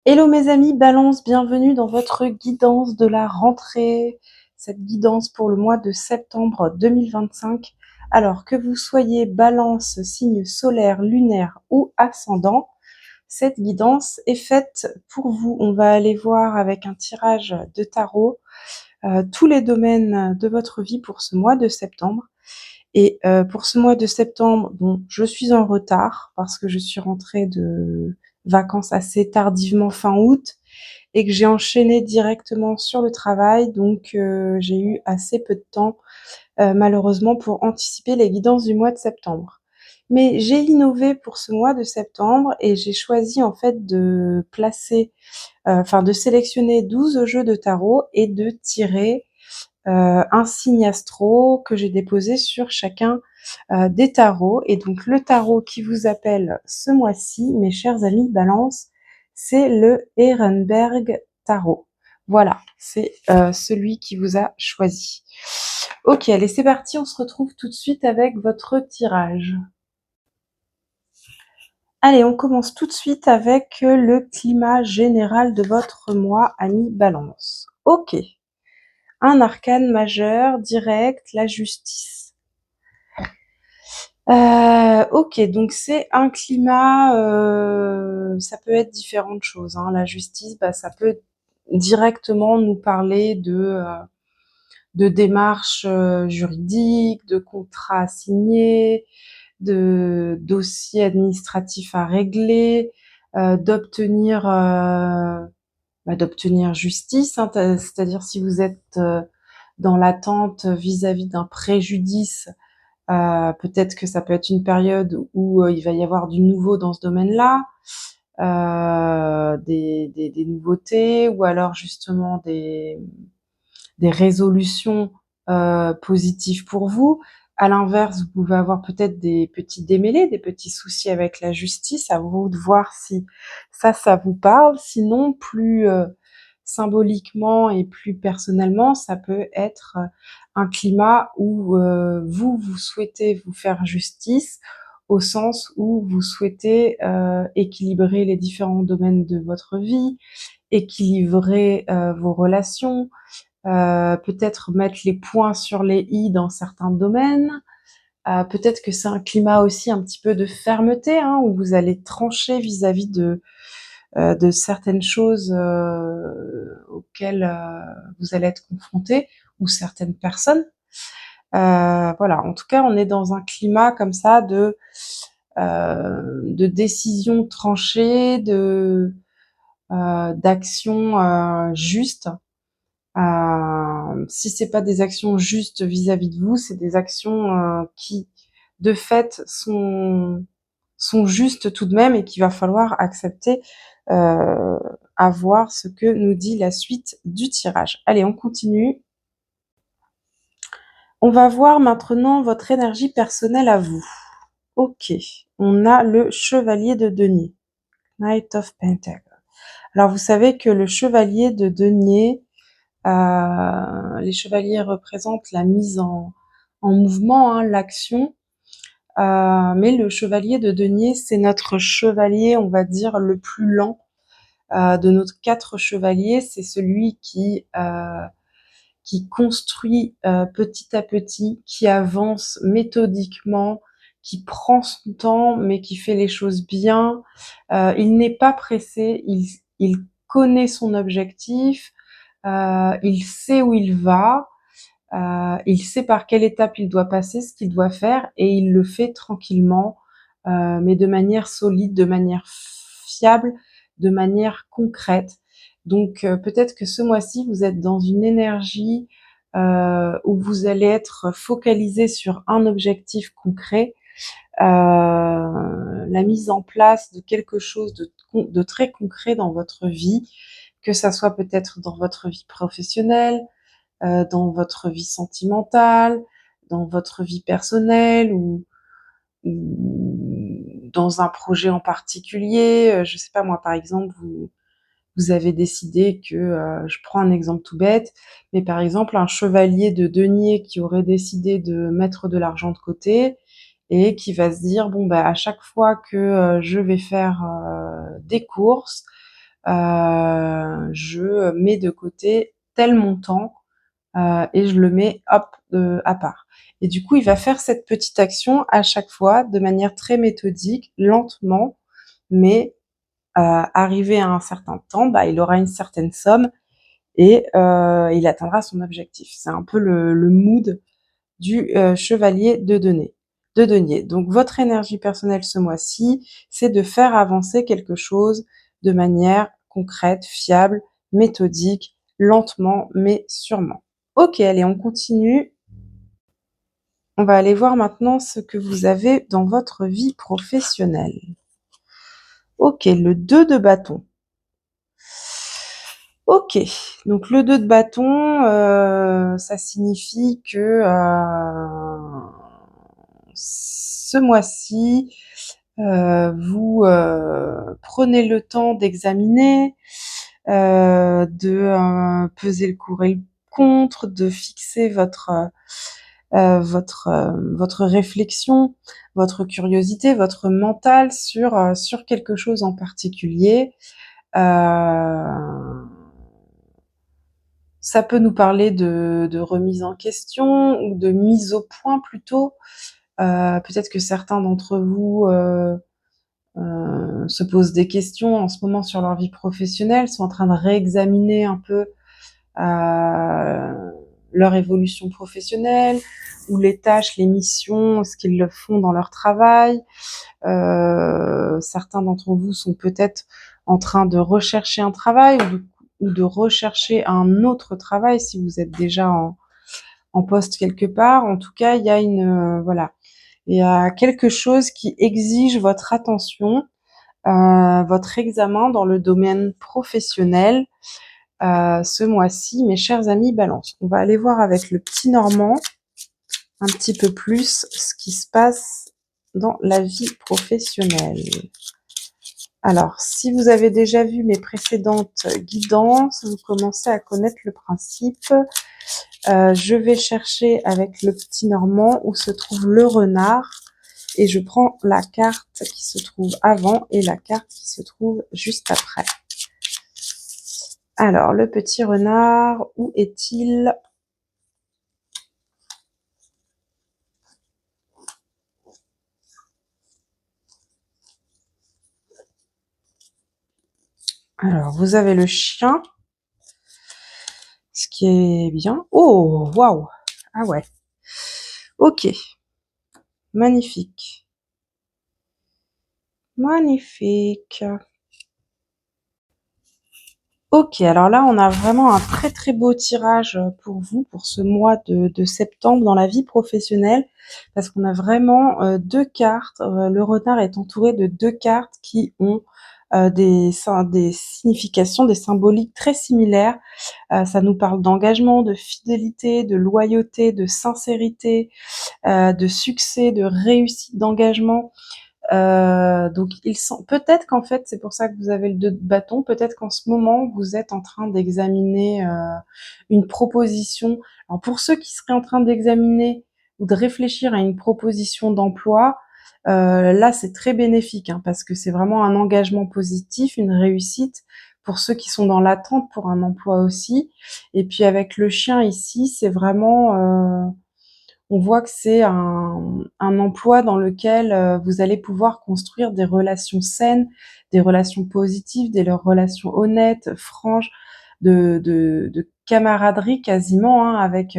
Hello mes amis, Balance, bienvenue dans votre guidance de la rentrée. Cette guidance pour le mois de septembre 2025. Alors que vous soyez Balance, signe solaire, lunaire ou ascendant, cette guidance est faite pour vous. On va aller voir avec un tirage de tarot tous les domaines de votre vie pour ce mois de septembre. Et pour ce mois de septembre, bon, je suis en retard parce que je suis rentrée de vacances assez tardivement fin août et que j'ai enchaîné directement sur le travail. Donc j'ai eu assez peu de temps malheureusement pour anticiper les guidances du mois de septembre. Mais j'ai innové pour ce mois de septembre et j'ai choisi en fait de placer, de sélectionner 12 jeux de tarot et de tirer un signe astro que j'ai déposé sur chacun des tarots. Et donc le tarot qui vous appelle ce mois-ci, mes chers amis Balance, c'est le Ehrenberg Tarot. Voilà, c'est celui qui vous a choisi. Ok, allez, c'est parti, on se retrouve tout de suite avec votre tirage. Allez, on commence tout de suite avec le climat général de votre mois, ami Balance. Ok, un arcane majeur, direct, la justice. Ok, donc c'est un climat, ça peut être différentes choses, hein. La justice, ça peut directement nous parler de démarches juridiques, de contrats signés, de dossiers administratifs à régler, d'obtenir justice, hein, c'est-à-dire si vous êtes dans l'attente vis-à-vis d'un préjudice. Peut-être que ça peut être une période où il va y avoir du nouveau dans ce domaine-là, des nouveautés, ou alors justement des résolutions positives pour vous. À l'inverse, vous pouvez avoir peut-être des petits démêlés, des petits soucis avec la justice. À vous de voir si ça vous parle. Sinon, plus symboliquement et plus personnellement, ça peut être un climat où vous souhaitez vous faire justice, au sens où vous souhaitez équilibrer les différents domaines de votre vie, équilibrer vos relations, peut-être mettre les points sur les i dans certains domaines. Peut-être que c'est un climat aussi un petit peu de fermeté, hein, où vous allez trancher vis-à-vis de certaines choses auxquelles vous allez être confronté, ou certaines personnes. Voilà, en tout cas, on est dans un climat comme ça de décisions tranchées, d'actions justes. Si c'est pas des actions justes vis-à-vis de vous, c'est des actions qui, de fait, sont justes tout de même et qu'il va falloir accepter à voir ce que nous dit la suite du tirage. Allez, on continue. On va voir maintenant votre énergie personnelle à vous. Ok, on a le chevalier de denier, Knight of Pentacles. Alors vous savez que le chevalier de denier, les chevaliers représentent la mise en mouvement, hein, l'action. Mais le chevalier de denier, c'est notre chevalier, on va dire, le plus lent de nos 4 chevaliers. C'est celui qui construit petit à petit, qui avance méthodiquement, qui prend son temps, mais qui fait les choses bien. Il n'est pas pressé, il connaît son objectif, il sait où il va, il sait par quelle étape il doit passer, ce qu'il doit faire, et il le fait tranquillement, mais de manière solide, de manière fiable, de manière concrète. Donc peut-être que ce mois-ci, vous êtes dans une énergie où vous allez être focalisé sur un objectif concret, la mise en place de quelque chose de très concret dans votre vie, que ça soit peut-être dans votre vie professionnelle, dans votre vie sentimentale, dans votre vie personnelle, ou dans un projet en particulier. Je sais pas moi, par exemple, vous avez décidé que, je prends un exemple tout bête, mais par exemple un chevalier de denier qui aurait décidé de mettre de l'argent de côté et qui va se dire: «Bon, à chaque fois que, je vais faire, des courses, je mets de côté tel montant et je le mets hop à part. Et du coup, il va faire cette petite action à chaque fois de manière très méthodique, lentement, mais arrivé à un certain temps, bah, il aura une certaine somme et il atteindra son objectif. C'est un peu le mood du chevalier de denier. Donc votre énergie personnelle ce mois-ci, c'est de faire avancer quelque chose de manière concrète, fiable, méthodique, lentement mais sûrement. Ok, allez, on continue. On va aller voir maintenant ce que vous avez dans votre vie professionnelle. Ok, le 2 de bâton. Ok, donc le 2 de bâton, ça signifie que ce mois-ci, vous prenez le temps d'examiner, de peser le pour et le contre, de fixer votre réflexion, votre curiosité, votre mental sur quelque chose en particulier. Ça peut nous parler de remise en question ou de mise au point plutôt. Peut-être que certains d'entre vous se posent des questions en ce moment sur leur vie professionnelle, sont en train de réexaminer un peu leur évolution professionnelle ou les tâches, les missions, ce qu'ils font dans leur travail. Certains d'entre vous sont peut-être en train de rechercher un travail ou de rechercher un autre travail si vous êtes déjà en poste quelque part. En tout cas, il y a voilà, il y a quelque chose qui exige votre attention, votre examen dans le domaine professionnel ce mois-ci, mes chers amis Balance. On va aller voir avec le petit Normand un petit peu plus ce qui se passe dans la vie professionnelle. Alors, si vous avez déjà vu mes précédentes guidances, vous commencez à connaître le principe. Je vais chercher avec le petit Normand où se trouve le renard et je prends la carte qui se trouve avant et la carte qui se trouve juste après. Alors, le petit renard, où est-il ? Alors, vous avez le chien, ce qui est bien. Oh, waouh! Ah ouais. Ok. Magnifique. Magnifique. Ok, alors là, on a vraiment un très très beau tirage pour vous, pour ce mois de septembre dans la vie professionnelle, parce qu'on a vraiment deux cartes. Le renard est entouré de deux cartes qui ont des significations, des symboliques très similaires. Ça nous parle d'engagement, de fidélité, de loyauté, de sincérité, de succès, de réussite d'engagement. Donc ils sont peut-être qu'en fait, c'est pour ça que vous avez le 2 de bâton, peut-être qu'en ce moment, vous êtes en train d'examiner une proposition. Alors pour ceux qui seraient en train d'examiner ou de réfléchir à une proposition d'emploi, là c'est très bénéfique hein, parce que c'est vraiment un engagement positif, une réussite pour ceux qui sont dans l'attente pour un emploi aussi. Et puis avec le chien ici, c'est vraiment on voit que c'est un emploi dans lequel vous allez pouvoir construire des relations saines, des relations positives, des relations honnêtes, franches, de camaraderie quasiment hein, avec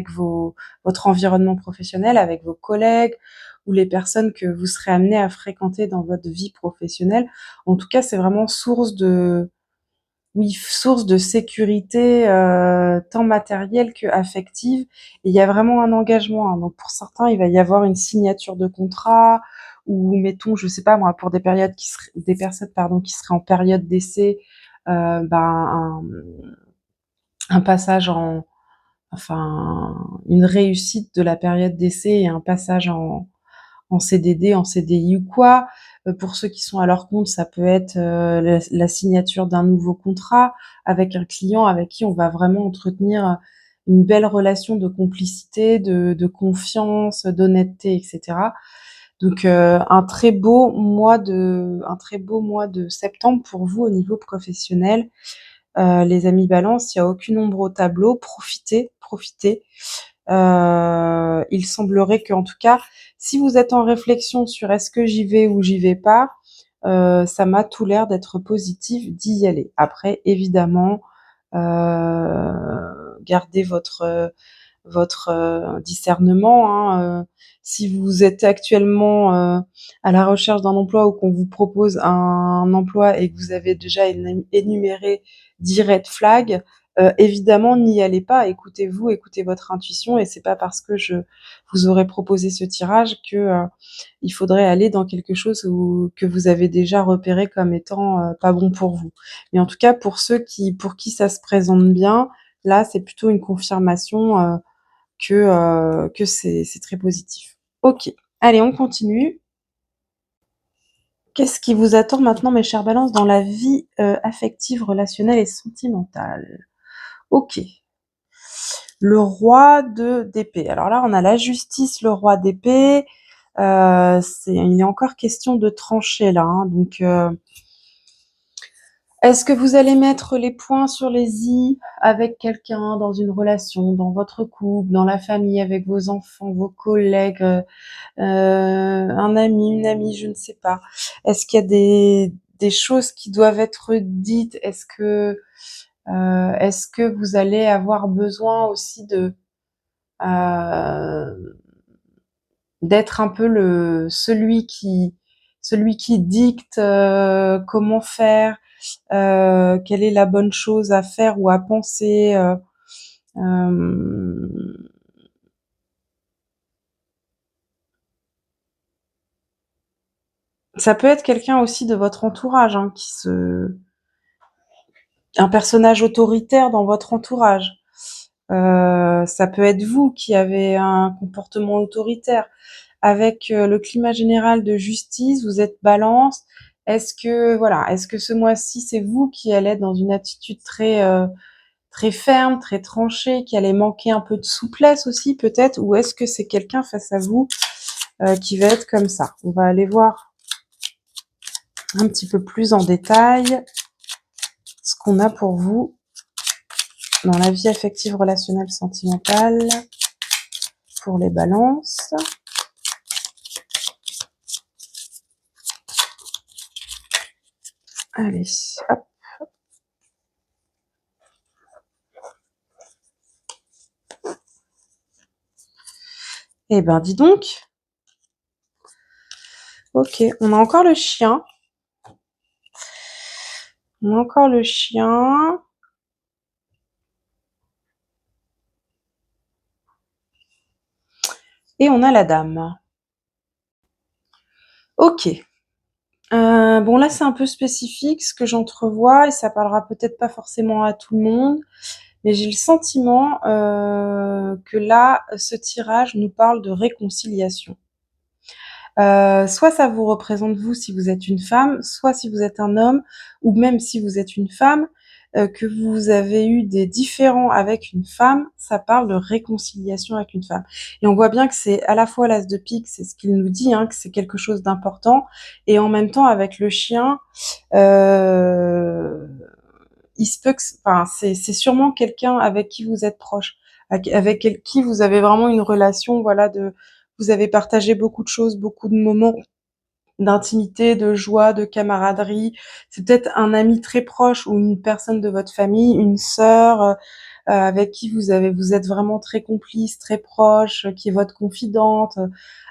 votre environnement professionnel, avec vos collègues ou les personnes que vous serez amené à fréquenter dans votre vie professionnelle. En tout cas, c'est vraiment source de sécurité tant matérielle que affective. Et il y a vraiment un engagement. Hein. Donc pour certains, il va y avoir une signature de contrat ou mettons, je sais pas moi, pour des personnes qui seraient en période d'essai, un passage une réussite de la période d'essai et un passage en CDD, en CDI ou quoi. Pour ceux qui sont à leur compte, ça peut être la signature d'un nouveau contrat avec un client avec qui on va vraiment entretenir une belle relation de complicité, de confiance, d'honnêteté, etc. Donc un très beau mois de septembre pour vous au niveau professionnel. Les amis Balance, il y a aucune ombre au tableau, profitez, profitez. Il semblerait qu'en tout cas, si vous êtes en réflexion sur est-ce que j'y vais ou j'y vais pas, ça m'a tout l'air d'être positif d'y aller. Après, évidemment, gardez votre discernement, hein. Si vous êtes actuellement à la recherche d'un emploi ou qu'on vous propose un emploi et que vous avez déjà énuméré 10 red flags, évidemment n'y allez pas. Écoutez-vous, écoutez votre intuition, et c'est pas parce que je vous aurais proposé ce tirage que il faudrait aller dans quelque chose que vous avez déjà repéré comme étant pas bon pour vous. Mais en tout cas, pour pour qui ça se présente bien, là c'est plutôt une confirmation que c'est très positif. Ok, allez, on continue. Qu'est-ce qui vous attend maintenant, mes chers balances, dans la vie affective, relationnelle et sentimentale? Ok. Le roi d'épée. Alors là, on a la justice, le roi d'épée. Il est encore question de trancher là, hein. Donc, est-ce que vous allez mettre les points sur les i avec quelqu'un dans une relation, dans votre couple, dans la famille, avec vos enfants, vos collègues, un ami, une amie, je ne sais pas. Est-ce qu'il y a des choses qui doivent être dites? Est-ce que vous allez avoir besoin aussi euh, d'être un peu celui qui dicte comment faire, quelle est la bonne chose à faire ou à penser. Euh, Ça peut être quelqu'un aussi de votre entourage, hein, un personnage autoritaire dans votre entourage. Ça peut être vous qui avez un comportement autoritaire. Avec le climat général de justice, vous êtes balance. Est-ce que ce mois-ci, c'est vous qui allez être dans une attitude très ferme, très tranchée, qui allait manquer un peu de souplesse aussi peut-être, ou est-ce que c'est quelqu'un face à vous qui va être comme ça? On va aller voir un petit peu plus en détail ce qu'on a pour vous dans la vie affective, relationnelle, sentimentale pour les balances. Allez, hop. Eh ben, dis donc. Ok, on a encore le chien. On a encore le chien. Et on a la dame. Ok. Bon, là, c'est un peu spécifique ce que j'entrevois et ça parlera peut-être pas forcément à tout le monde, mais j'ai le sentiment que là, ce tirage nous parle de réconciliation. Soit ça vous représente vous si vous êtes une femme, soit si vous êtes un homme, ou même si vous êtes une femme, que vous avez eu des différends avec une femme, ça parle de réconciliation avec une femme. Et on voit bien que c'est à la fois l'as de pique, c'est ce qu'il nous dit, hein, que c'est quelque chose d'important, et en même temps avec le chien, euh, il se peut que, enfin, c'est sûrement quelqu'un avec qui vous êtes proche, avec qui vous avez vraiment une relation, voilà, vous avez partagé beaucoup de choses, beaucoup de moments d'intimité, de joie, de camaraderie. C'est peut-être un ami très proche ou une personne de votre famille, une sœur, avec qui vous êtes vraiment très complice, très proche, qui est votre confidente,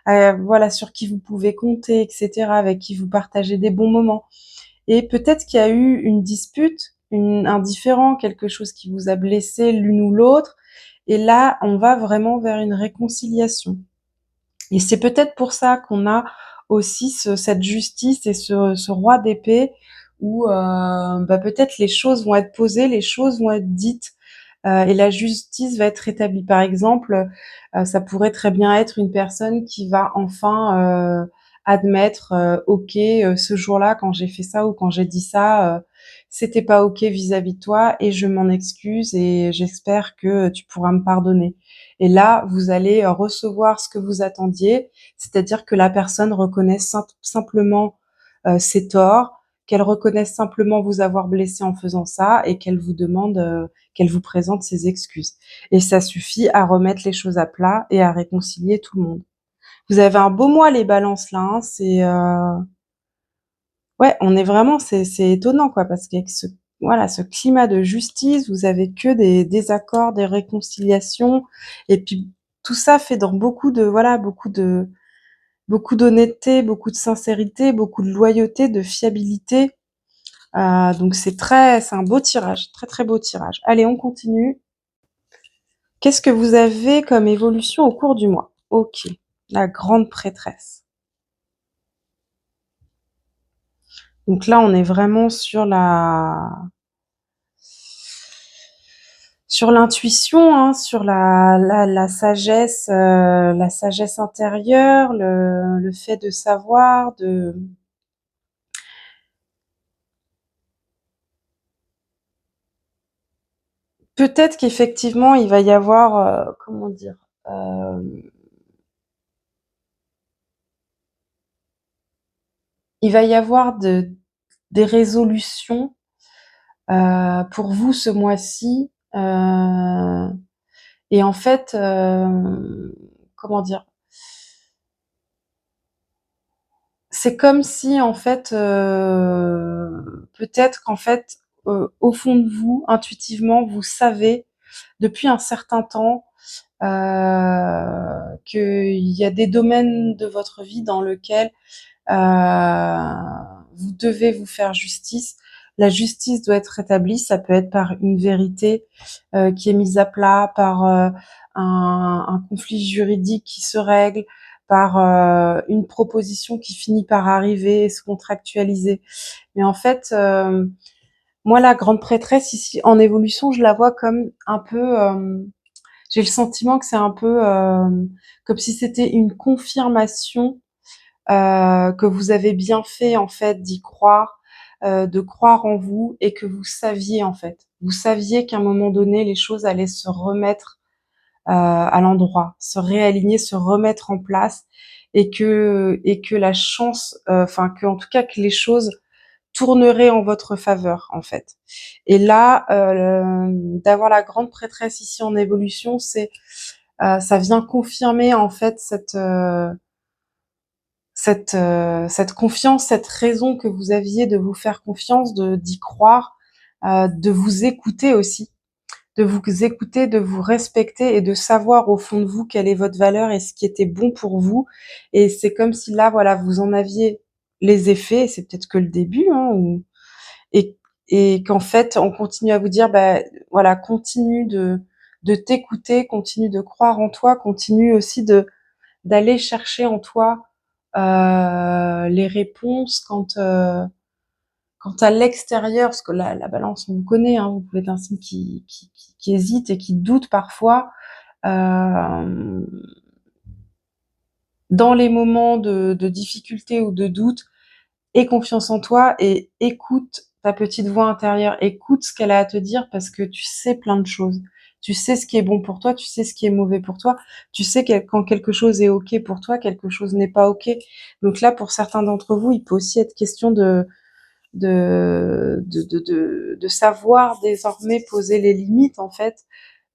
voilà, sur qui vous pouvez compter, etc., avec qui vous partagez des bons moments. Et peut-être qu'il y a eu une dispute, un différend, quelque chose qui vous a blessé l'une ou l'autre. Et là, on va vraiment vers une réconciliation. Et c'est peut-être pour ça qu'on a aussi cette justice et ce roi d'épée où peut-être les choses vont être posées, les choses vont être dites et la justice va être rétablie. Par exemple, ça pourrait très bien être une personne qui va enfin admettre, ok, ce jour-là, quand j'ai fait ça ou quand j'ai dit ça, c'était pas OK vis-à-vis de toi et je m'en excuse et j'espère que tu pourras me pardonner. Et là, vous allez recevoir ce que vous attendiez, c'est-à-dire que la personne reconnaisse simplement ses torts, qu'elle reconnaisse simplement vous avoir blessé en faisant ça et qu'elle vous demande, qu'elle vous présente ses excuses. Et ça suffit à remettre les choses à plat et à réconcilier tout le monde. Vous avez un beau mois les balances là, hein, c'est ouais, on est vraiment, c'est étonnant quoi, parce qu'avec ce, voilà, ce climat de justice, vous avez que des désaccords, des réconciliations, et puis tout ça fait dans beaucoup de, voilà, beaucoup d'honnêteté, beaucoup de sincérité, beaucoup de loyauté, de fiabilité. Donc c'est un beau tirage, très très beau tirage. Allez, on continue. Qu'est-ce que vous avez comme évolution au cours du mois? Ok, la grande prêtresse. Donc là, on est vraiment sur l'intuition, hein, sur la sagesse intérieure, le fait de savoir, de peut-être qu'effectivement il va y avoir, comment dire, euh, il va y avoir des résolutions pour vous ce mois-ci. Et en fait, comment dire, c'est comme si en fait, peut-être qu'en fait, au fond de vous, intuitivement, vous savez depuis un certain temps qu'il y a des domaines de votre vie dans lesquels vous devez vous faire justice. La justice doit être rétablie. Ça peut être par une vérité qui est mise à plat, par un conflit juridique qui se règle, par une proposition qui finit par arriver et se contractualiser. Mais en fait, moi, la grande prêtresse ici en évolution, je la vois comme un peu. J'ai le sentiment que c'est un peu comme si c'était une confirmation que vous avez bien fait en fait d'y croire, de croire en vous et que vous saviez en fait. Vous saviez qu'à un moment donné, les choses allaient se remettre à l'endroit, se réaligner, se remettre en place et que la chance, enfin que en tout cas que les choses tourneraient en votre faveur en fait. Et là, d'avoir la grande prêtresse ici en évolution, c'est ça vient confirmer en fait cette confiance, cette raison que vous aviez de vous faire confiance, d'y croire, de vous écouter aussi, de vous écouter, de vous respecter et de savoir au fond de vous quelle est votre valeur et ce qui était bon pour vous. Et c'est comme si là, voilà, vous en aviez les effets, et c'est peut-être que le début, hein, et, et qu'en fait, on continue à vous dire, bah, voilà, continue de t'écouter, continue de croire en toi, continue aussi d'aller chercher en toi les réponses quand à l'extérieur, parce que la balance, on vous connaît, hein, vous pouvez être un signe qui hésite et qui doute parfois. Euh, dans les moments de difficulté ou de doute, aie confiance en toi et écoute ta petite voix intérieure, écoute ce qu'elle a à te dire parce que tu sais plein de choses. Tu sais ce qui est bon pour toi, tu sais ce qui est mauvais pour toi, tu sais quand quelque chose est OK pour toi, quelque chose n'est pas OK. Donc là, pour certains d'entre vous, il peut aussi être question de savoir désormais poser les limites, en fait,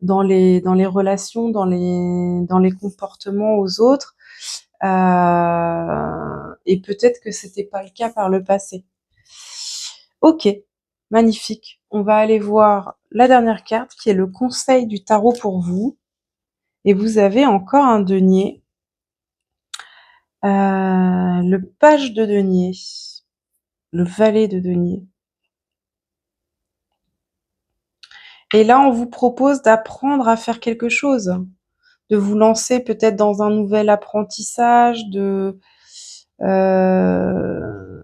dans les relations, dans les comportements aux autres. Et peut-être que c'était pas le cas par le passé. Ok, magnifique. On va aller voir la dernière carte qui est le conseil du tarot pour vous. Et vous avez encore un denier. Le page de denier. Le valet de denier. Et là, on vous propose d'apprendre à faire quelque chose, de vous lancer peut-être dans un nouvel apprentissage, euh,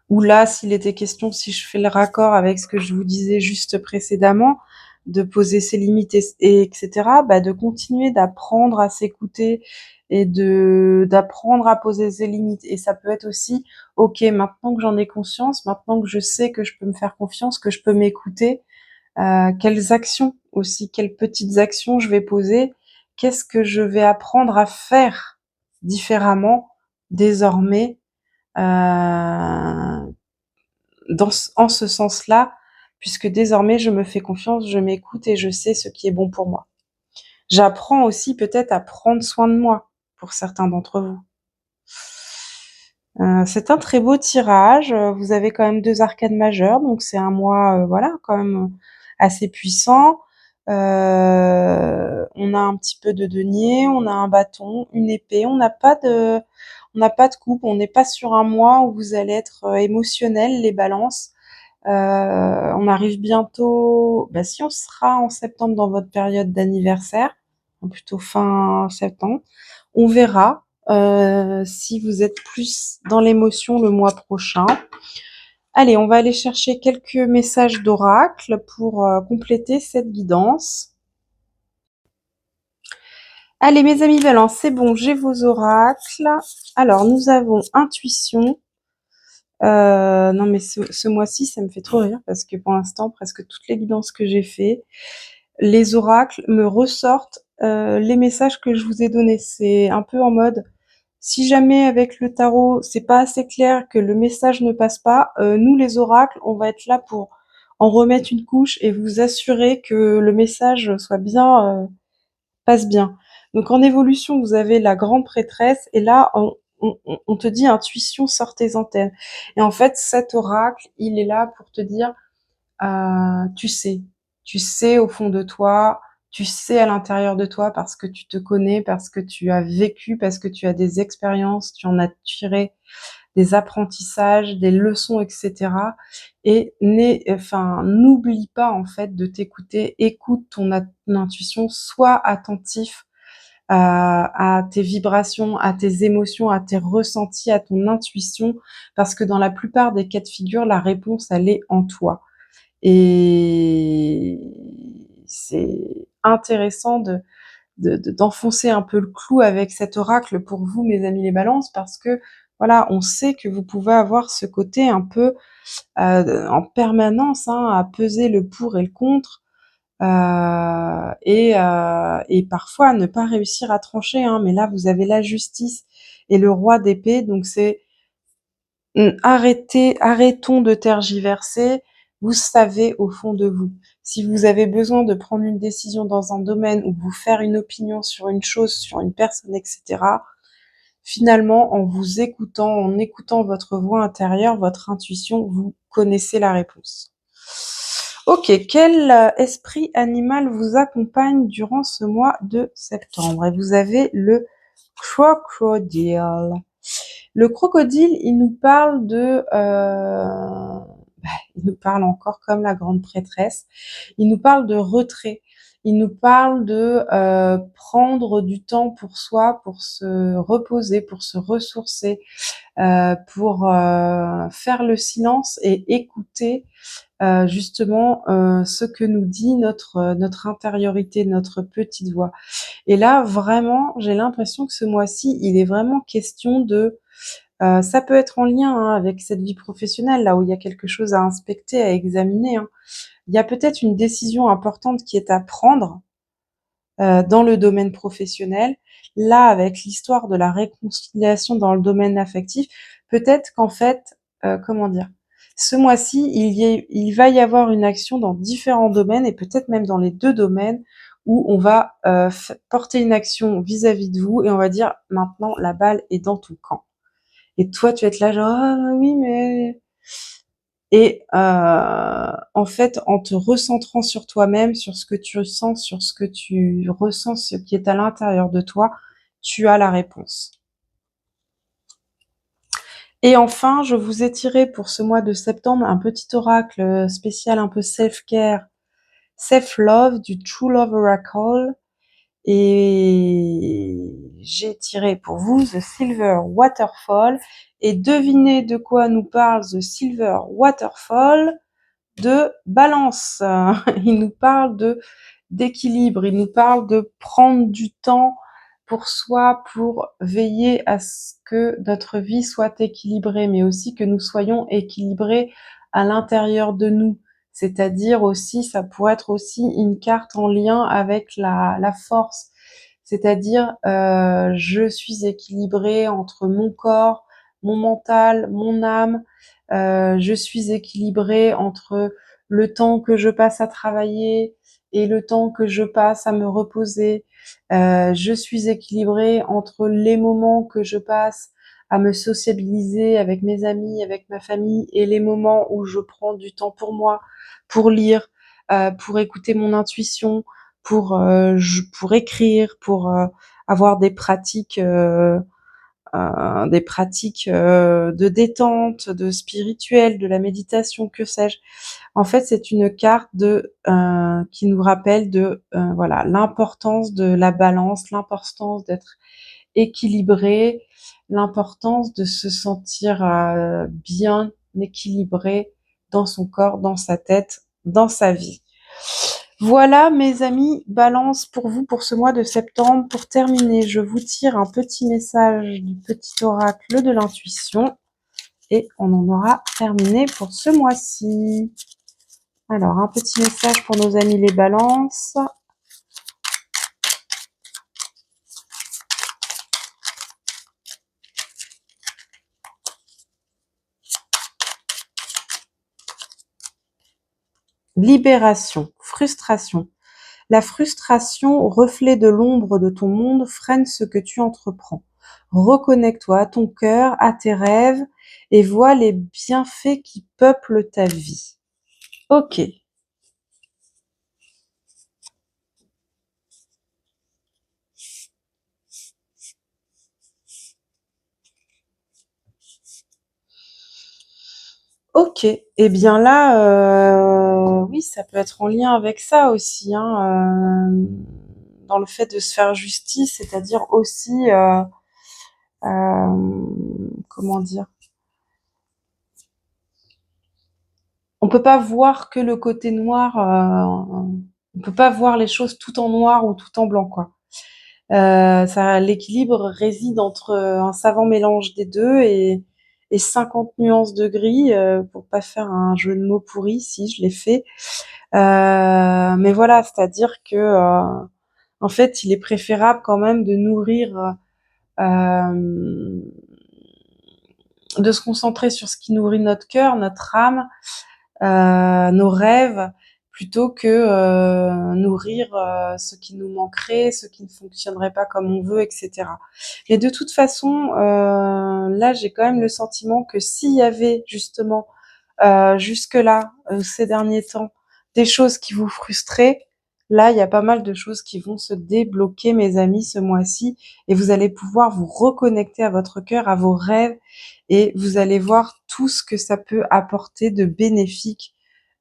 ou là, s'il était question, si je fais le raccord avec ce que je vous disais juste précédemment, de poser ses limites, etc., bah, de continuer d'apprendre à s'écouter et d'apprendre à poser ses limites. Et ça peut être aussi, ok, maintenant que j'en ai conscience, maintenant que je sais que je peux me faire confiance, que je peux m'écouter, quelles actions aussi, quelles petites actions je vais poser, qu'est-ce que je vais apprendre à faire différemment désormais, euh, en ce sens-là, puisque désormais je me fais confiance, je m'écoute et je sais ce qui est bon pour moi. J'apprends aussi peut-être à prendre soin de moi pour certains d'entre vous. C'est un très beau tirage. Vous avez quand même 2 arcades majeures, donc c'est un mois, voilà, quand même assez puissant. On a un petit peu de denier, on a un bâton, une épée. On n'a pas de coupe. On n'est pas sur un mois où vous allez être émotionnel, les balances. On arrive bientôt. Bah, si on sera en septembre dans votre période d'anniversaire, plutôt fin septembre, on verra si vous êtes plus dans l'émotion le mois prochain. Allez, on va aller chercher quelques messages d'oracle pour compléter cette guidance. Allez, mes amis Valence, c'est bon, j'ai vos oracles. Alors, nous avons intuition. Non, mais ce mois-ci, ça me fait trop rire parce que pour l'instant, presque toutes les guidances que j'ai fait, les oracles me ressortent les messages que je vous ai donnés. C'est un peu en mode, si jamais avec le tarot, c'est pas assez clair, que le message ne passe pas, nous les oracles, on va être là pour en remettre une couche et vous assurer que le message soit bien, passe bien. Donc en évolution, vous avez la grande prêtresse et là, on te dit intuition, sort tes antennes. Et en fait, cet oracle, il est là pour te dire, tu sais au fond de toi, tu sais à l'intérieur de toi parce que tu te connais, parce que tu as vécu, parce que tu as des expériences, tu en as tiré des apprentissages, des leçons, etc. Et n'oublie pas en fait de t'écouter, écoute ton intuition, sois attentif à tes vibrations, à tes émotions, à tes ressentis, à ton intuition, parce que dans la plupart des cas de figure, la réponse, elle est en toi. Et c'est intéressant d'enfoncer un peu le clou avec cet oracle pour vous, mes amis les balances, parce que voilà, on sait que vous pouvez avoir ce côté un peu en permanence à peser le pour et le contre, et parfois ne pas réussir à trancher. Mais là, vous avez la justice et le roi d'épée, donc c'est arrêtons de tergiverser. Vous savez au fond de vous. Si vous avez besoin de prendre une décision dans un domaine ou vous faire une opinion sur une chose, sur une personne, etc., finalement, en vous écoutant, en écoutant votre voix intérieure, votre intuition, vous connaissez la réponse. Ok, quel esprit animal vous accompagne durant ce mois de septembre? Et vous avez le crocodile. Le crocodile, il nous parle il nous parle encore comme la grande prêtresse. Il nous parle de retrait. Il nous parle de prendre du temps pour soi, pour se reposer, pour se ressourcer, pour faire le silence et écouter justement ce que nous dit notre intériorité, notre petite voix. Et là, vraiment, j'ai l'impression que ce mois-ci, il est vraiment question de ça peut être en lien avec cette vie professionnelle, là où il y a quelque chose à inspecter, à examiner. Il y a peut-être une décision importante qui est à prendre dans le domaine professionnel. Là, avec l'histoire de la réconciliation dans le domaine affectif, peut-être qu'en fait, comment dire, ce mois-ci, il va y avoir une action dans différents domaines et peut-être même dans les 2 domaines où on va porter une action vis-à-vis de vous et on va dire maintenant la balle est dans ton camp. Et toi, tu vas être là genre ah oui mais et en fait, en te recentrant sur toi-même, sur ce que tu sens, sur ce que tu ressens, ce qui est à l'intérieur de toi, tu as la réponse. Et enfin, je vous ai tiré pour ce mois de septembre un petit oracle spécial un peu self-care, self-love du True Love Oracle. Et j'ai tiré pour vous The Silver Waterfall. Et devinez de quoi nous parle The Silver Waterfall. de Balance. Il nous parle d'équilibre, il nous parle de prendre du temps pour soi, pour veiller à ce que notre vie soit équilibrée, mais aussi que nous soyons équilibrés à l'intérieur de nous. C'est-à-dire aussi, ça pourrait être aussi une carte en lien avec la force. C'est-à-dire, je suis équilibrée entre mon corps, mon mental, mon âme. Je suis équilibrée entre le temps que je passe à travailler et le temps que je passe à me reposer. Je suis équilibrée entre les moments que je passe à me sociabiliser avec mes amis, avec ma famille, et les moments où je prends du temps pour moi, pour lire, pour écouter mon intuition, pour écrire, pour avoir des pratiques de détente, de spirituel, de la méditation, que sais-je. En fait, c'est une carte qui nous rappelle de voilà, l'importance de la balance, l'importance d'être équilibré, l'importance de se sentir bien équilibré dans son corps, dans sa tête, dans sa vie. Voilà, mes amis, Balance pour vous pour ce mois de septembre. Pour terminer, je vous tire un petit message du petit oracle de l'intuition et on en aura terminé pour ce mois-ci. Alors, un petit message pour nos amis les Balances. Libération, frustration. La frustration, reflet de l'ombre de ton monde, freine ce que tu entreprends. Reconnecte-toi à ton cœur, à tes rêves, et vois les bienfaits qui peuplent ta vie. Ok. Ok. Eh bien là, oui, ça peut être en lien avec ça aussi, hein, dans le fait de se faire justice, c'est-à-dire aussi, comment dire, on peut pas voir que le côté noir, on peut pas voir les choses tout en noir ou tout en blanc, quoi. L'équilibre réside entre un savant mélange des deux et 50 nuances de gris, pour pas faire un jeu de mots pourri, si je l'ai fait. Mais voilà, c'est-à-dire que, en fait, il est préférable quand même de nourrir, de se concentrer sur ce qui nourrit notre cœur, notre âme, nos rêves, plutôt que nourrir ce qui nous manquerait, ce qui ne fonctionnerait pas comme on veut, etc. Mais de toute façon, là, j'ai quand même le sentiment que s'il y avait justement jusque-là, ces derniers temps, des choses qui vous frustraient, là, il y a pas mal de choses qui vont se débloquer, mes amis, ce mois-ci, et vous allez pouvoir vous reconnecter à votre cœur, à vos rêves, et vous allez voir tout ce que ça peut apporter de bénéfique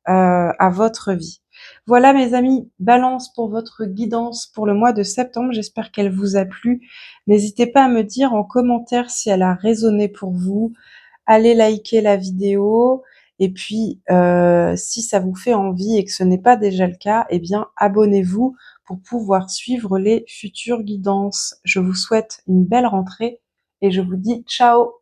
à votre vie. Voilà, mes amis, Balance pour votre guidance pour le mois de septembre. J'espère qu'elle vous a plu. N'hésitez pas à me dire en commentaire si elle a résonné pour vous. Allez liker la vidéo et puis si ça vous fait envie et que ce n'est pas déjà le cas, eh bien abonnez-vous pour pouvoir suivre les futures guidances. Je vous souhaite une belle rentrée et je vous dis ciao!